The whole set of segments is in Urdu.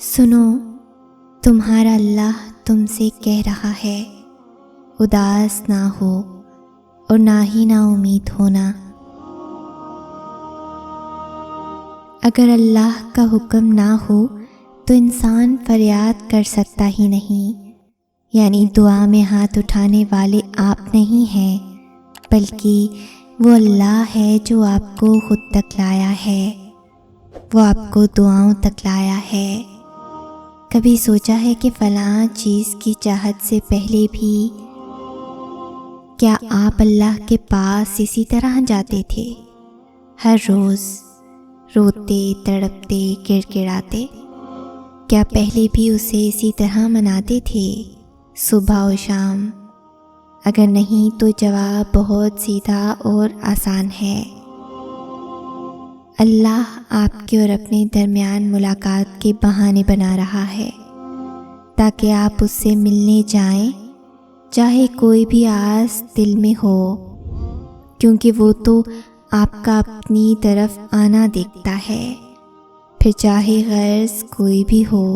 سنو، تمہارا اللہ تم سے کہہ رہا ہے، اداس نہ ہو اور نہ ہی نا امید ہونا۔ اگر اللہ کا حکم نہ ہو تو انسان فریاد کر سکتا ہی نہیں، یعنی دعا میں ہاتھ اٹھانے والے آپ نہیں ہیں، بلکہ وہ اللہ ہے جو آپ کو خود تک لایا ہے، وہ آپ کو دعاؤں تک لایا ہے۔ کبھی سوچا ہے کہ فلاں چیز کی چاہت سے پہلے بھی کیا آپ اللہ کے پاس اسی طرح جاتے تھے، ہر روز روتے تڑپتے کڑکڑاتے؟ کیا پہلے بھی اسے اسی طرح مناتے تھے، صبح و شام؟ اگر نہیں تو جواب بہت سیدھا اور آسان ہے۔ اللہ آپ کے اور اپنے درمیان ملاقات کے بہانے بنا رہا ہے تاکہ آپ اس سے ملنے جائیں، چاہے کوئی بھی آس دل میں ہو، کیونکہ وہ تو آپ کا اپنی طرف آنا دیکھتا ہے، پھر چاہے غرض کوئی بھی ہو۔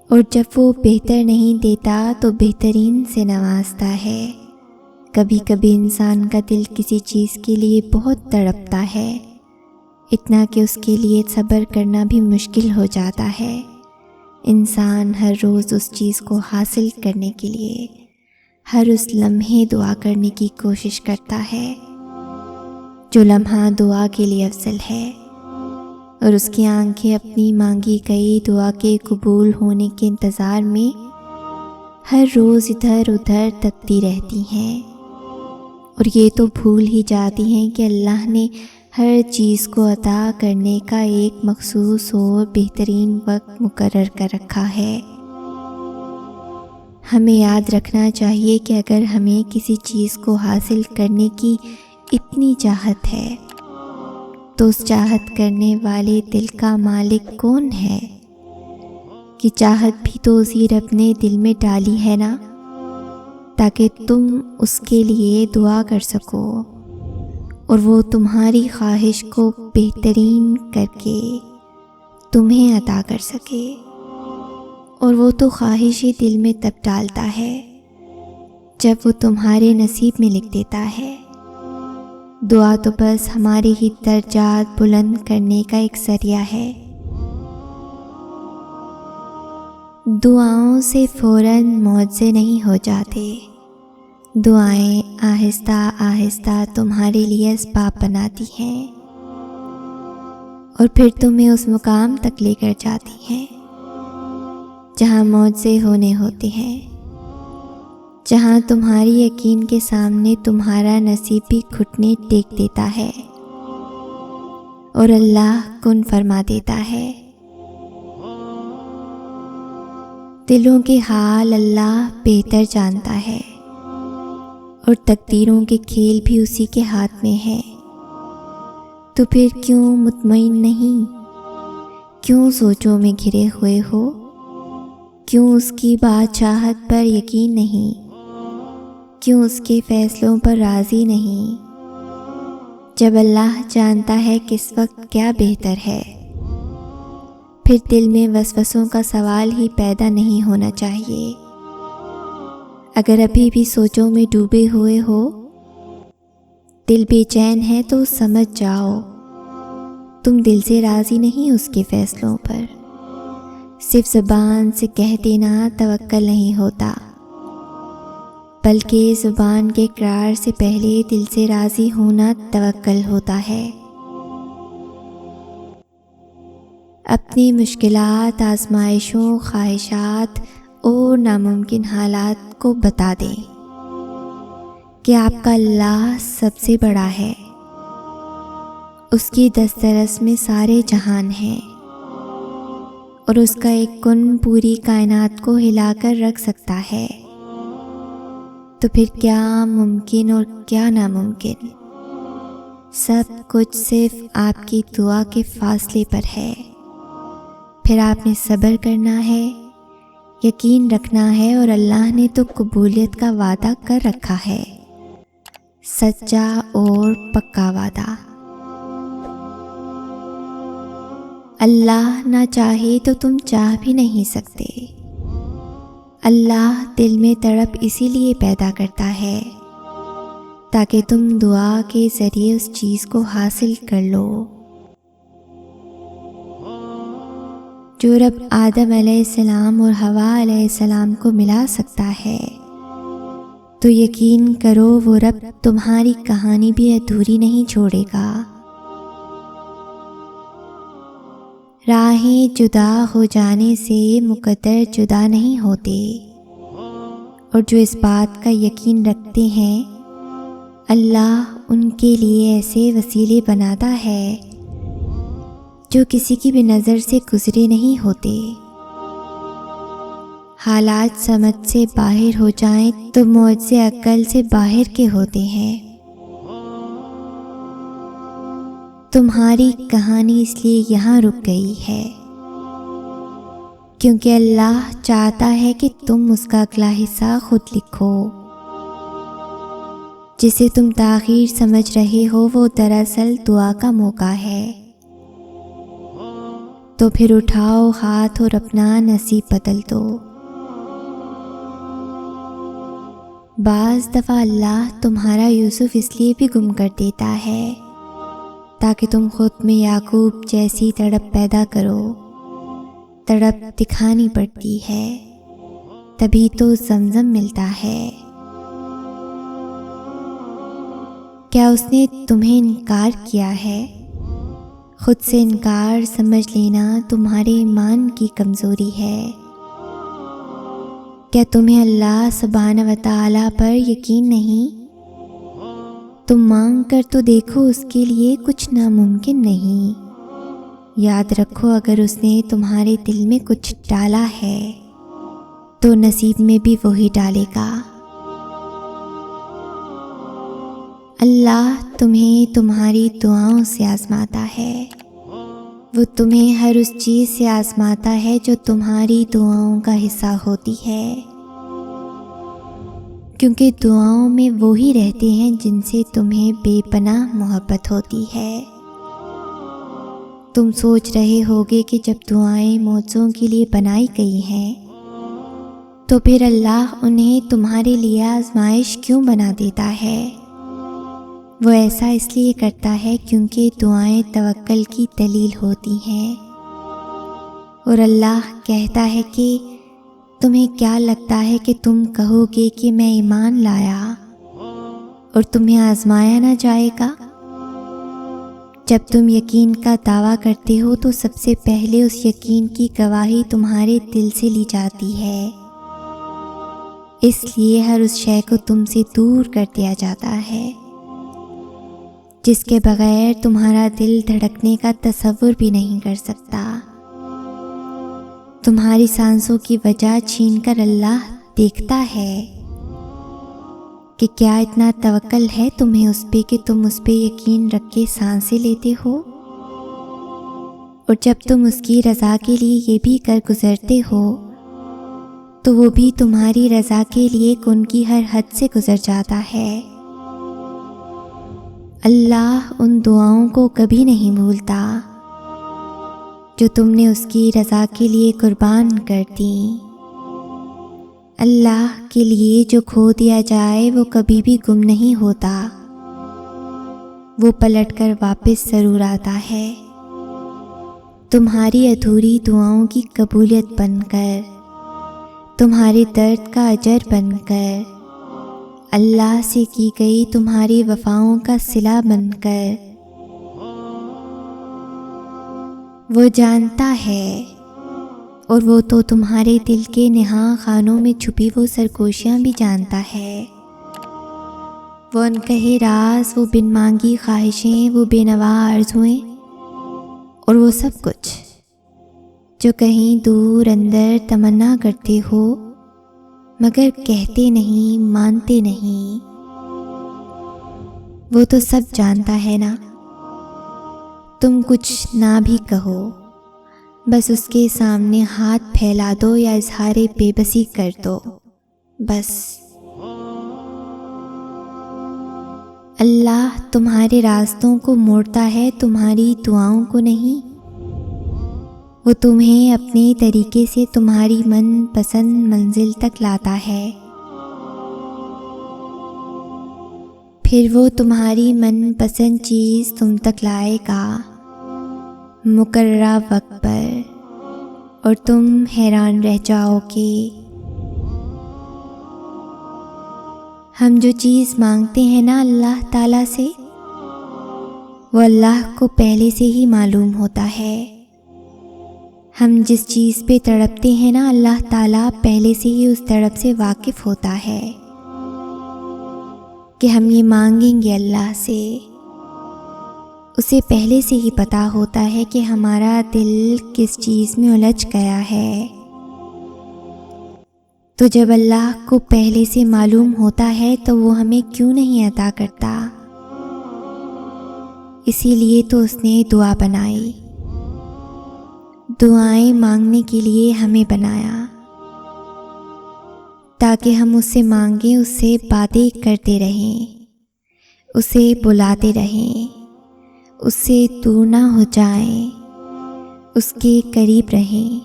اور جب وہ بہتر نہیں دیتا تو بہترین سے نوازتا ہے۔ کبھی کبھی انسان کا دل کسی چیز کے لیے بہت تڑپتا ہے، اتنا کہ اس کے لیے صبر کرنا بھی مشکل ہو جاتا ہے۔ انسان ہر روز اس چیز کو حاصل کرنے کے لیے ہر اس لمحے دعا کرنے کی کوشش کرتا ہے جو لمحہ دعا کے لیے افضل ہے، اور اس کی آنکھیں اپنی مانگی گئی دعا کے قبول ہونے کے انتظار میں ہر روز ادھر ادھر تکتی رہتی ہیں، اور یہ تو بھول ہی جاتی ہیں کہ اللہ نے ہر چیز کو عطا کرنے کا ایک مخصوص اور بہترین وقت مقرر کر رکھا ہے۔ ہمیں یاد رکھنا چاہیے کہ اگر ہمیں کسی چیز کو حاصل کرنے کی اتنی چاہت ہے تو اس چاہت کرنے والے دل کا مالک کون ہے؟ کہ چاہت بھی تو اسی رب نے دل میں ڈالی ہے نا، تاکہ تم اس کے لیے دعا کر سکو اور وہ تمہاری خواہش کو بہترین کر کے تمہیں عطا کر سکے۔ اور وہ تو خواہش ہی دل میں تب ڈالتا ہے جب وہ تمہارے نصیب میں لکھ دیتا ہے۔ دعا تو بس ہمارے ہی درجات بلند کرنے کا ایک ذریعہ ہے۔ دعاؤں سے فوراً معجزے نہیں ہو جاتے، دعائیں آہستہ آہستہ تمہارے لیے اسباب بناتی ہیں اور پھر تمہیں اس مقام تک لے کر جاتی ہیں جہاں معجزے ہونے ہوتے ہیں، جہاں تمہاری یقین کے سامنے تمہارا نصیب بھی گھٹنے ٹیک دیتا ہے اور اللہ کن فرما دیتا ہے۔ دلوں کے حال اللہ بہتر جانتا ہے، اور تقدیروں کے کھیل بھی اسی کے ہاتھ میں ہے۔ تو پھر کیوں مطمئن نہیں؟ کیوں سوچوں میں گھرے ہوئے ہو؟ کیوں اس کی بادشاہت پر یقین نہیں؟ کیوں اس کے فیصلوں پر راضی نہیں؟ جب اللہ جانتا ہے کس وقت کیا بہتر ہے، پھر دل میں وسوسوں کا سوال ہی پیدا نہیں ہونا چاہیے۔ اگر ابھی بھی سوچوں میں ڈوبے ہوئے ہو، دل بے چین ہے، تو سمجھ جاؤ تم دل سے راضی نہیں اس کے فیصلوں پر۔ صرف زبان سے کہہ دینا توکل نہیں ہوتا، بلکہ زبان کے اقرار سے پہلے دل سے راضی ہونا توکل ہوتا ہے۔ اپنی مشکلات، آزمائشوں، خواہشات اور ناممکن حالات کو بتا دیں کہ آپ کا اللہ سب سے بڑا ہے، اس کی دسترس میں سارے جہان ہیں، اور اس کا ایک کن پوری کائنات کو ہلا کر رکھ سکتا ہے۔ تو پھر کیا ممکن اور کیا ناممکن، سب کچھ صرف آپ کی دعا کے فاصلے پر ہے۔ پھر آپ نے صبر کرنا ہے، یقین رکھنا ہے، اور اللہ نے تو قبولیت کا وعدہ کر رکھا ہے، سچا اور پکا وعدہ۔ اللہ نہ چاہے تو تم چاہ بھی نہیں سکتے۔ اللہ دل میں تڑپ اسی لیے پیدا کرتا ہے تاکہ تم دعا کے ذریعے اس چیز کو حاصل کر لو۔ جو رب آدم علیہ السلام اور حوا علیہ السلام کو ملا سکتا ہے تو یقین کرو وہ رب تمہاری کہانی بھی ادھوری نہیں چھوڑے گا۔ راہیں جدا ہو جانے سے مقدر جدا نہیں ہوتے، اور جو اس بات کا یقین رکھتے ہیں اللہ ان کے لیے ایسے وسیلے بناتا ہے جو کسی کی بھی نظر سے گزرے نہیں ہوتے۔ حالات سمجھ سے باہر ہو جائیں تو معجزے عقل سے باہر کے ہوتے ہیں۔ تمہاری کہانی اس لیے یہاں رک گئی ہے کیونکہ اللہ چاہتا ہے کہ تم اس کا اگلا حصہ خود لکھو۔ جسے تم تاخیر سمجھ رہے ہو وہ دراصل دعا کا موقع ہے۔ تو پھر اٹھاؤ ہاتھ اور اپنا نصیب بدل دو۔ بعض دفعہ اللہ تمہارا یوسف اس لیے بھی گم کر دیتا ہے تاکہ تم خود میں یعقوب جیسی تڑپ پیدا کرو۔ تڑپ دکھانی پڑتی ہے، تبھی تو زمزم ملتا ہے۔ کیا اس نے تمہیں انکار کیا ہے؟ خود سے انکار سمجھ لینا تمہارے ایمان کی کمزوری ہے۔ کیا تمہیں اللہ سبحانہ و تعالیٰ پر یقین نہیں؟ تم مانگ کر تو دیکھو، اس کے لیے کچھ ناممکن نہیں۔ یاد رکھو اگر اس نے تمہارے دل میں کچھ ڈالا ہے تو نصیب میں بھی وہی ڈالے گا۔ اللہ تمہیں تمہاری دعاؤں سے آزماتا ہے۔ وہ تمہیں ہر اس چیز سے آزماتا ہے جو تمہاری دعاؤں کا حصہ ہوتی ہے، کیونکہ دعاؤں میں وہی رہتے ہیں جن سے تمہیں بے پناہ محبت ہوتی ہے۔ تم سوچ رہے ہوگے کہ جب دعائیں معجزوں کے لیے بنائی گئی ہیں تو پھر اللہ انہیں تمہارے لیے آزمائش کیوں بنا دیتا ہے؟ وہ ایسا اس لیے کرتا ہے کیونکہ دعائیں توکل کی دلیل ہوتی ہیں، اور اللہ کہتا ہے کہ تمہیں کیا لگتا ہے کہ تم کہو گے کہ میں ایمان لایا اور تمہیں آزمایا نہ جائے گا؟ جب تم یقین کا دعویٰ کرتے ہو تو سب سے پہلے اس یقین کی گواہی تمہارے دل سے لی جاتی ہے، اس لیے ہر اس شے کو تم سے دور کر دیا جاتا ہے جس کے بغیر تمہارا دل دھڑکنے کا تصور بھی نہیں کر سکتا۔ تمہاری سانسوں کی وجہ چھین کر اللہ دیکھتا ہے کہ کیا اتنا توکل ہے تمہیں اس پہ کہ تم اس پہ یقین رکھ کے سانسیں لیتے ہو، اور جب تم اس کی رضا کے لیے یہ بھی کر گزرتے ہو تو وہ بھی تمہاری رضا کے لیے ان کی ہر حد سے گزر جاتا ہے۔ اللہ ان دعاؤں کو کبھی نہیں بھولتا جو تم نے اس کی رضا کے لیے قربان کر دیں۔ اللہ کے لیے جو کھو دیا جائے وہ کبھی بھی گم نہیں ہوتا، وہ پلٹ کر واپس ضرور آتا ہے۔ تمہاری ادھوری دعاؤں کی قبولیت بن کر، تمہارے درد کا اجر بن کر، اللہ سے کی گئی تمہاری وفاؤں کا صلہ بن کر، وہ جانتا ہے اور وہ تو تمہارے دل کے نہاں خانوں میں چھپی وہ سرگوشیاں بھی جانتا ہے، وہ انکہے راز، وہ بن مانگی خواہشیں، وہ بے نوا آرزوئیں، اور وہ سب کچھ جو کہیں دور اندر تمنا کرتے ہو مگر کہتے نہیں، مانتے نہیں، وہ تو سب جانتا ہے نا۔ تم کچھ نہ بھی کہو، بس اس کے سامنے ہاتھ پھیلا دو یا اظہار بے بسی کر دو، بس۔ اللہ تمہارے راستوں کو موڑتا ہے، تمہاری دعاؤں کو نہیں۔ وہ تمہیں اپنے طریقے سے تمہاری من پسند منزل تک لاتا ہے، پھر وہ تمہاری من پسند چیز تم تک لائے گا مقررہ وقت پر، اور تم حیران رہ جاؤ گے۔ ہم جو چیز مانگتے ہیں نا اللہ تعالیٰ سے، وہ اللہ کو پہلے سے ہی معلوم ہوتا ہے۔ ہم جس چیز پہ تڑپتے ہیں نا اللہ تعالیٰ پہلے سے ہی اس تڑپ سے واقف ہوتا ہے کہ ہم یہ مانگیں گے اللہ سے۔ اسے پہلے سے ہی پتہ ہوتا ہے کہ ہمارا دل کس چیز میں الجھ گیا ہے، تو جب اللہ کو پہلے سے معلوم ہوتا ہے تو وہ ہمیں کیوں نہیں عطا کرتا؟ اسی لیے تو اس نے دعا بنائی، دعائیں مانگنے کے لیے ہمیں بنایا، تاکہ ہم اس سے مانگیں، اس سے باتیں کرتے رہیں، اسے بلاتے رہیں، اس سے دور نہ ہو جائیں، اس کے قریب رہیں،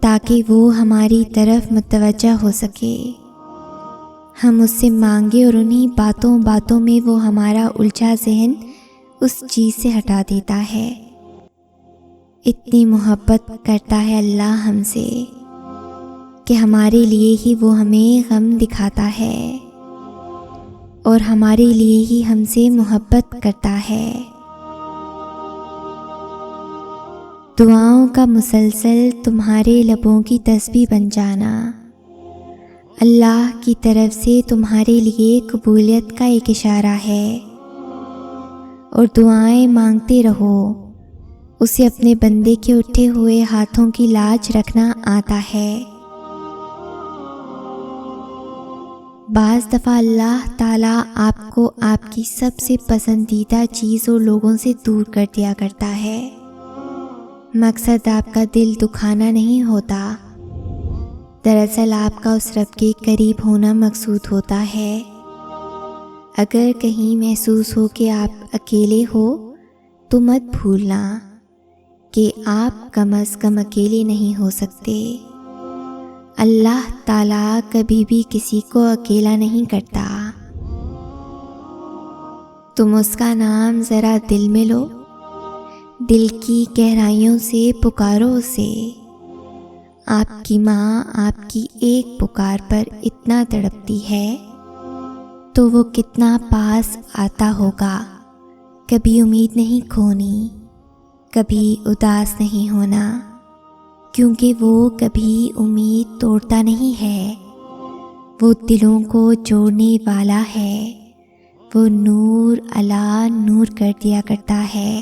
تاکہ وہ ہماری طرف متوجہ ہو سکے۔ ہم اس سے مانگیں اور انہی باتوں میں وہ ہمارا الجھا ذہن اس چیز سے ہٹا دیتا ہے۔ اتنی محبت کرتا ہے اللہ ہم سے کہ ہمارے لیے ہی وہ ہمیں غم دکھاتا ہے اور ہمارے لیے ہی ہم سے محبت کرتا ہے۔ دعاؤں کا مسلسل تمہارے لبوں کی تسبیح بن جانا اللہ کی طرف سے تمہارے لیے قبولیت کا ایک اشارہ ہے، اور دعائیں مانگتے رہو۔ اسے اپنے بندے کے اٹھے ہوئے ہاتھوں کی لاج رکھنا آتا ہے۔ بعض دفعہ اللہ تعالیٰ آپ کو آپ کی سب سے پسندیدہ چیز اور لوگوں سے دور کر دیا کرتا ہے۔ مقصد آپ کا دل دکھانا نہیں ہوتا، دراصل آپ کا اس رب کے قریب ہونا مقصود ہوتا ہے۔ اگر کہیں محسوس ہو کہ آپ اکیلے ہو تو مت بھولنا کہ آپ کم از کم اکیلے نہیں ہو سکتے۔ اللہ تعالیٰ کبھی بھی کسی کو اکیلا نہیں کرتا۔ تم اس کا نام ذرا دل میں لو، دل کی گہرائیوں سے پکارو اسے۔ آپ کی ماں آپ کی ایک پکار پر اتنا تڑپتی ہے تو وہ کتنا پاس آتا ہوگا۔ کبھی امید نہیں کھونی، کبھی اداس نہیں ہونا، کیونکہ وہ کبھی امید توڑتا نہیں ہے۔ وہ دلوں کو جوڑنے والا ہے، وہ نور علی نور کر دیا کرتا ہے۔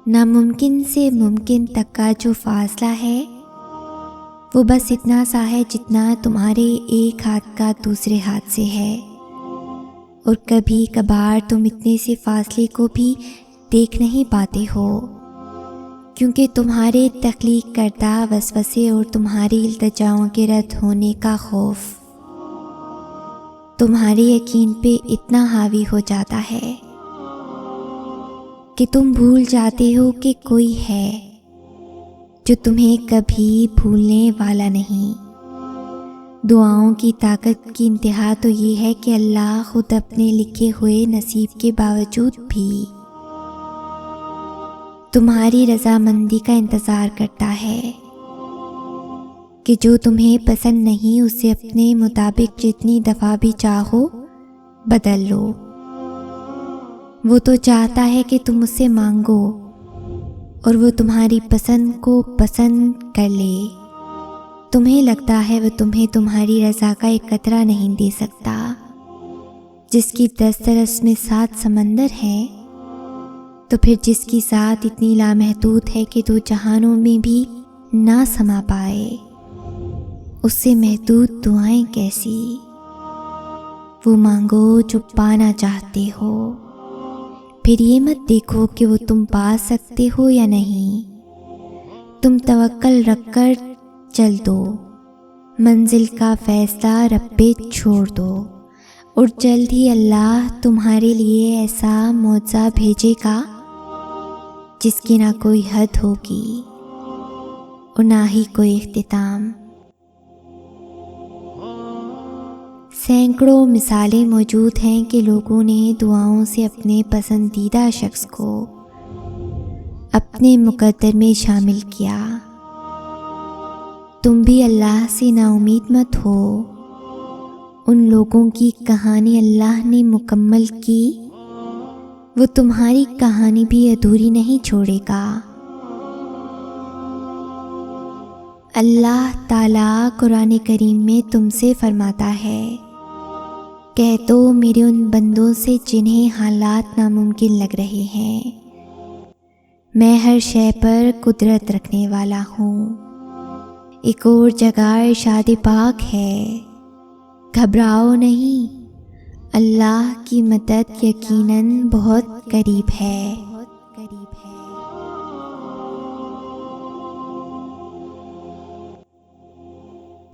ناممکن سے ممکن تک کا جو فاصلہ ہے وہ بس اتنا سا ہے جتنا تمہارے ایک ہاتھ کا دوسرے ہاتھ سے ہے، اور کبھی کبھار تم اتنے سے فاصلے کو بھی دیکھ نہیں پاتے ہو، کیونکہ تمہارے تخلیق کردہ وسوسے اور تمہاری التجاؤں کے رد ہونے کا خوف تمہارے یقین پہ اتنا حاوی ہو جاتا ہے کہ تم بھول جاتے ہو کہ کوئی ہے جو تمہیں کبھی بھولنے والا نہیں۔ دعاؤں کی طاقت کی انتہا تو یہ ہے کہ اللہ خود اپنے لکھے ہوئے نصیب کے باوجود بھی تمہاری رضامندی کا انتظار کرتا ہے کہ جو تمہیں پسند نہیں اسے اپنے مطابق جتنی دفعہ بھی چاہو بدل لو۔ وہ تو چاہتا ہے کہ تم اس سے مانگو اور وہ تمہاری پسند کو پسند کر لے۔ تمہیں لگتا ہے وہ تمہیں تمہاری رضا کا ایک قطرہ نہیں دے سکتا، جس کی دسترس میں 7 سمندر ہیں، تو پھر جس کی ذات اتنی لامحدود ہے کہ 2 جہانوں میں بھی نہ سما پائے، اس سے محدود دعائیں کیسی؟ وہ مانگو جو پانا چاہتے ہو، پھر یہ مت دیکھو کہ وہ تم پا سکتے ہو یا نہیں۔ تم توکل رکھ کر چل دو، منزل کا فیصلہ رب پہ چھوڑ دو، اور جلد ہی اللہ تمہارے لیے ایسا معجزہ بھیجے گا جس کی نہ کوئی حد ہوگی اور نہ ہی کوئی اختتام۔ سینکڑوں مثالیں موجود ہیں کہ لوگوں نے دعاؤں سے اپنے پسندیدہ شخص کو اپنے مقدر میں شامل کیا۔ تم بھی اللہ سے نا امید مت ہو، ان لوگوں کی کہانی اللہ نے مکمل کی، وہ تمہاری کہانی بھی ادھوری نہیں چھوڑے گا۔ اللہ تعالیٰ قرآن کریم میں تم سے فرماتا ہے، کہہ دو میرے ان بندوں سے جنہیں حالات ناممکن لگ رہے ہیں، میں ہر شے پر قدرت رکھنے والا ہوں۔ ایک اور جگہ ارشاد پاک ہے، گھبراؤ نہیں، اللہ کی مدد یقیناً بہت قریب ہے۔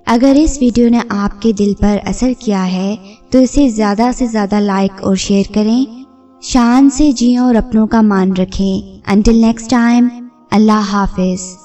اگر اس ویڈیو نے آپ کے دل پر اثر کیا ہے تو اسے زیادہ سے زیادہ لائک اور شیئر کریں۔ شان سے جئیں اور اپنوں کا مان رکھیں۔ انٹل نیکسٹ ٹائم، اللہ حافظ۔